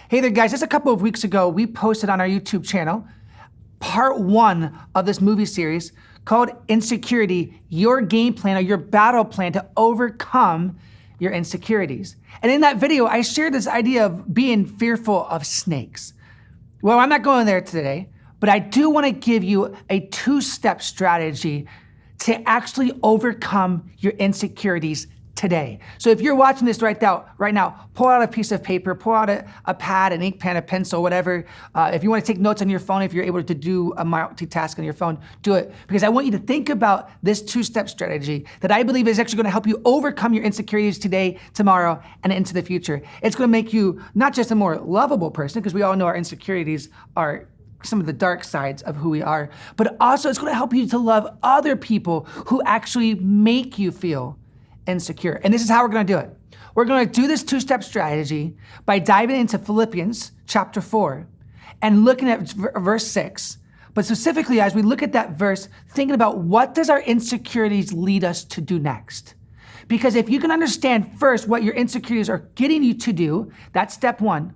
Hey there, guys. Just a couple of weeks ago, we posted on our YouTube channel part 1 of this movie series called Insecurity, your game plan or your battle plan to overcome your insecurities. And in that video, I shared this idea of being fearful of snakes. Well, I'm not going there today, but I do want to give you a 2-step strategy to actually overcome your insecurities today. So if you're watching this right now, pull out a piece of paper, pull out a pad, an ink pen, a pencil, whatever. If you want to take notes on your phone, if you're able to do a multitask on your phone, do it. Because I want you to think about this 2-step strategy that I believe is actually going to help you overcome your insecurities today, tomorrow, and into the future. It's going to make you not just a more lovable person, because we all know our insecurities are some of the dark sides of who we are, but also it's going to help you to love other people who actually make you feel insecure. And this is how we're going to do it. We're going to do this 2-step strategy by diving into Philippians chapter 4 and looking at verse 6. But specifically, as we look at that verse, thinking about what does our insecurities lead us to do next? Because if you can understand first what your insecurities are getting you to do, that's step 1.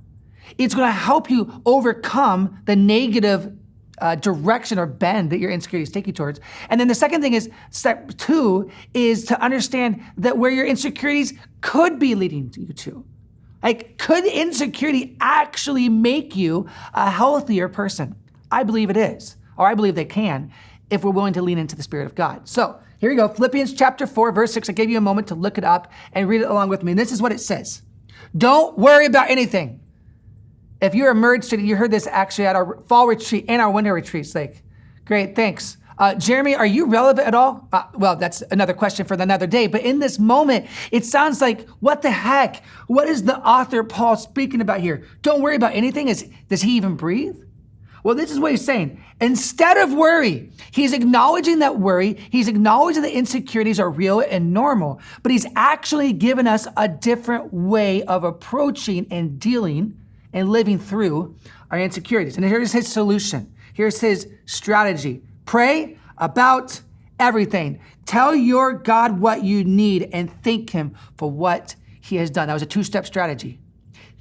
It's going to help you overcome the negative direction or bend that your insecurities take you towards. And then the second thing is, step 2 is to understand that where your insecurities could be leading you to. Like, could insecurity actually make you a healthier person? I believe it is, or I believe they can, if we're willing to lean into the Spirit of God. So here we go, Philippians chapter 4, verse 6. I gave you a moment to look it up and read it along with me. And this is what it says. Don't worry about anything. If you're a Merge student, you heard this actually at our fall retreat and our winter retreats. Like, great, thanks. Jeremy, are you relevant at all? Well, that's another question for another day. But in this moment, it sounds like, what the heck? What is the author Paul speaking about here? Don't worry about anything. Does he even breathe? Well, this is what he's saying. Instead of worry, he's acknowledging that worry. He's acknowledging that insecurities are real and normal. But he's actually given us a different way of approaching and dealing and living through our insecurities. And here's his solution. Here's his strategy. Pray about everything. Tell your God what you need and thank him for what he has done. That was a 2-step strategy.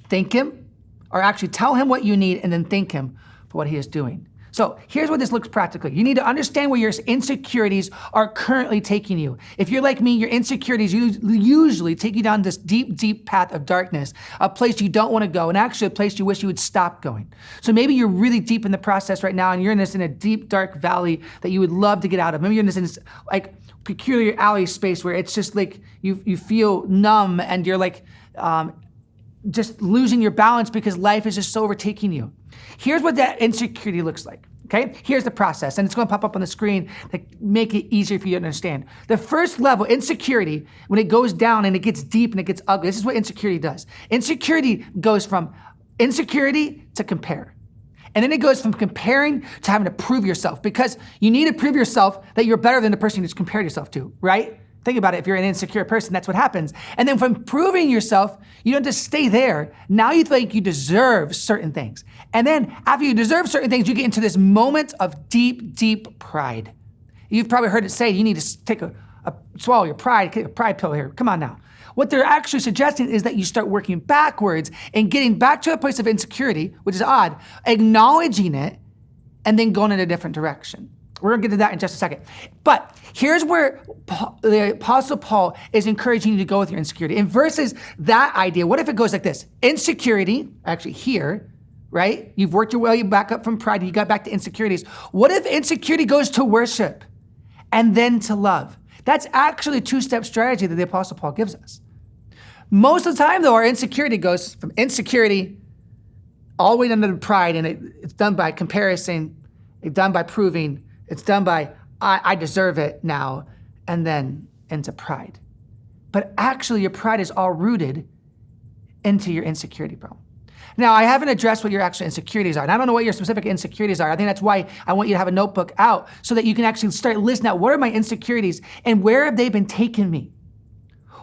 Thank him, or actually tell him what you need and then thank him for what he is doing. So here's what this looks practically. You need to understand where your insecurities are currently taking you. If you're like me, your insecurities usually take you down this deep, deep path of darkness, a place you don't want to go, and actually a place you wish you would stop going. So maybe you're really deep in the process right now, and you're in a deep, dark valley that you would love to get out of. Maybe you're in this like peculiar alley space where it's just like you feel numb and you're like just losing your balance because life is just so overtaking you. Here's what that insecurity looks like, okay? Here's the process, and it's going to pop up on the screen to make it easier for you to understand. The first level, insecurity, when it goes down and it gets deep and it gets ugly, this is what insecurity does. Insecurity goes from insecurity to compare. And then it goes from comparing to having to prove yourself, because you need to prove yourself that you're better than the person you just compared yourself to, right? Think about it. If you're an insecure person, that's what happens. And then from proving yourself, you don't just stay there. Now you think you deserve certain things. And then after you deserve certain things, you get into this moment of deep, deep pride. You've probably heard it say, you need to take swallow your pride, take a pride pill here. Come on now. What they're actually suggesting is that you start working backwards and getting back to a place of insecurity, which is odd, acknowledging it, and then going in a different direction. We're going to get to that in just a second. But here's where the Apostle Paul is encouraging you to go with your insecurity. And versus that idea, what if it goes like this? Insecurity, actually here, right? You've worked your way back up from pride, and you got back to insecurities. What if insecurity goes to worship and then to love? That's actually a 2-step strategy that the Apostle Paul gives us. Most of the time, though, our insecurity goes from insecurity all the way down to pride, and it's done by comparison, it's done by proving, it's done by, I deserve it now, and then into pride. But actually, your pride is all rooted into your insecurity problem. Now, I haven't addressed what your actual insecurities are, and I don't know what your specific insecurities are. I think that's why I want you to have a notebook out so that you can actually start listing out, what are my insecurities and where have they been taking me?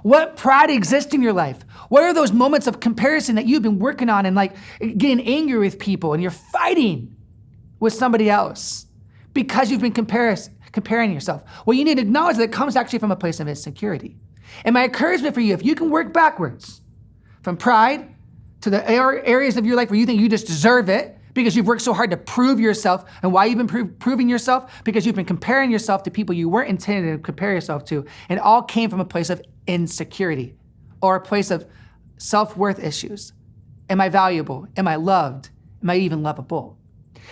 What pride exists in your life? What are those moments of comparison that you've been working on and like getting angry with people and you're fighting with somebody else because you've been comparing yourself? Well, you need to acknowledge that it comes actually from a place of insecurity. And my encouragement for you, if you can work backwards from pride to the areas of your life where you think you just deserve it because you've worked so hard to prove yourself. And why you've been proving yourself? Because you've been comparing yourself to people you weren't intended to compare yourself to. And it all came from a place of insecurity or a place of self-worth issues. Am I valuable? Am I loved? Am I even lovable?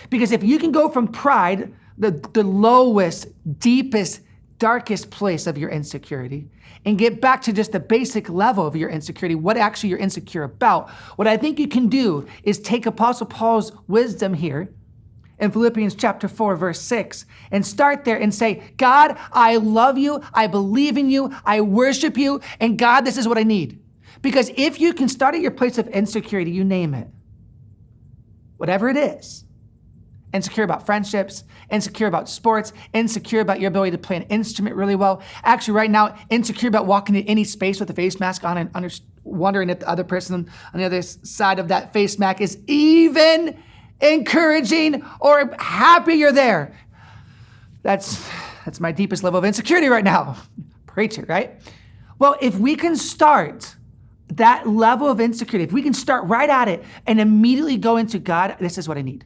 Because if you can go from pride, the lowest, deepest, darkest place of your insecurity, and get back to just the basic level of your insecurity, what actually you're insecure about, what I think you can do is take Apostle Paul's wisdom here in Philippians chapter 4, verse 6, and start there and say, God, I love you, I believe in you, I worship you, and God, this is what I need. Because if you can start at your place of insecurity, you name it, whatever it is, insecure about friendships, insecure about sports, insecure about your ability to play an instrument really well. Actually, right now, insecure about walking in any space with a face mask on and wondering if the other person on the other side of that face mask is even encouraging or happy you're there. That's my deepest level of insecurity right now. Preach it, right? Well, if we can start that level of insecurity, if we can start right at it and immediately go into God, this is what I need.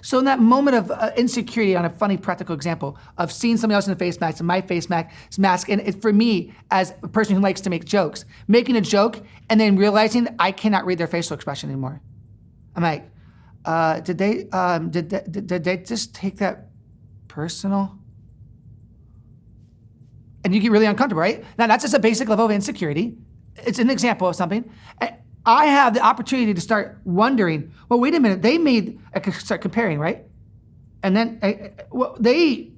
So in that moment of insecurity, on a funny practical example of seeing somebody else in the face mask and my face mask, and for me, as a person who likes to make jokes, making a joke and then realizing that I cannot read their facial expression anymore. I'm like, did they just take that personal? And you get really uncomfortable, right? Now that's just a basic level of insecurity. It's an example of something. I have the opportunity to start wondering, well, wait a minute, I could start comparing, right? And then they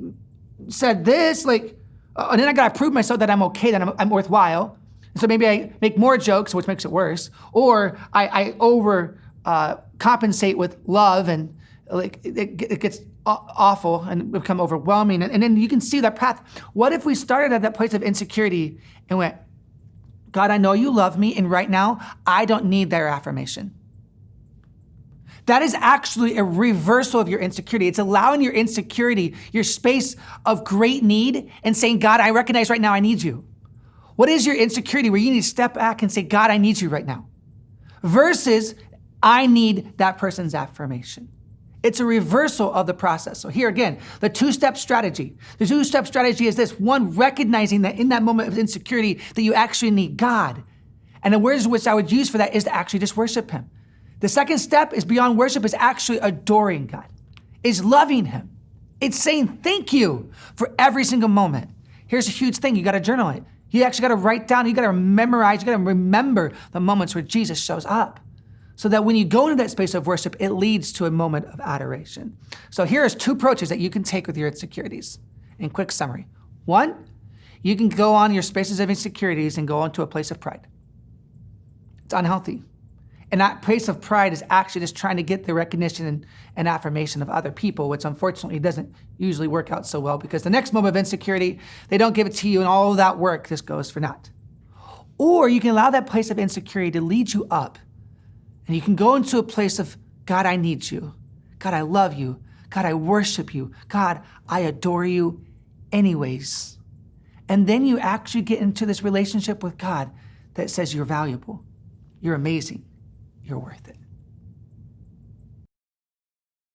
said this, and then I got to prove myself that I'm okay, that I'm worthwhile. So maybe I make more jokes, which makes it worse, or I over compensate with love, and it gets awful and become overwhelming. And then you can see that path. What if we started at that place of insecurity and went, God, I know you love me, and right now, I don't need their affirmation. That is actually a reversal of your insecurity. It's allowing your insecurity, your space of great need, and saying, God, I recognize right now I need you. What is your insecurity where you need to step back and say, God, I need you right now? Versus, I need that person's affirmation. It's a reversal of the process. So here again, the two-step strategy. The two-step strategy is this. One, recognizing that in that moment of insecurity that you actually need God. And the words which I would use for that is to actually just worship him. The second step is beyond worship, is actually adoring God, is loving him. It's saying thank you for every single moment. Here's a huge thing. You got to journal it. You actually got to write down, you got to memorize, you got to remember the moments where Jesus shows up. So that when you go into that space of worship, it leads to a moment of adoration. So here's two approaches that you can take with your insecurities. In quick summary. One, you can go on your spaces of insecurities and go into a place of pride. It's unhealthy. And that place of pride is actually just trying to get the recognition and affirmation of other people, which unfortunately doesn't usually work out so well, because the next moment of insecurity, they don't give it to you, and all of that work just goes for naught. Or you can allow that place of insecurity to lead you up. And you can go into a place of, God, I need you. God, I love you. God, I worship you. God, I adore you anyways. And then you actually get into this relationship with God that says you're valuable, you're amazing, you're worth it.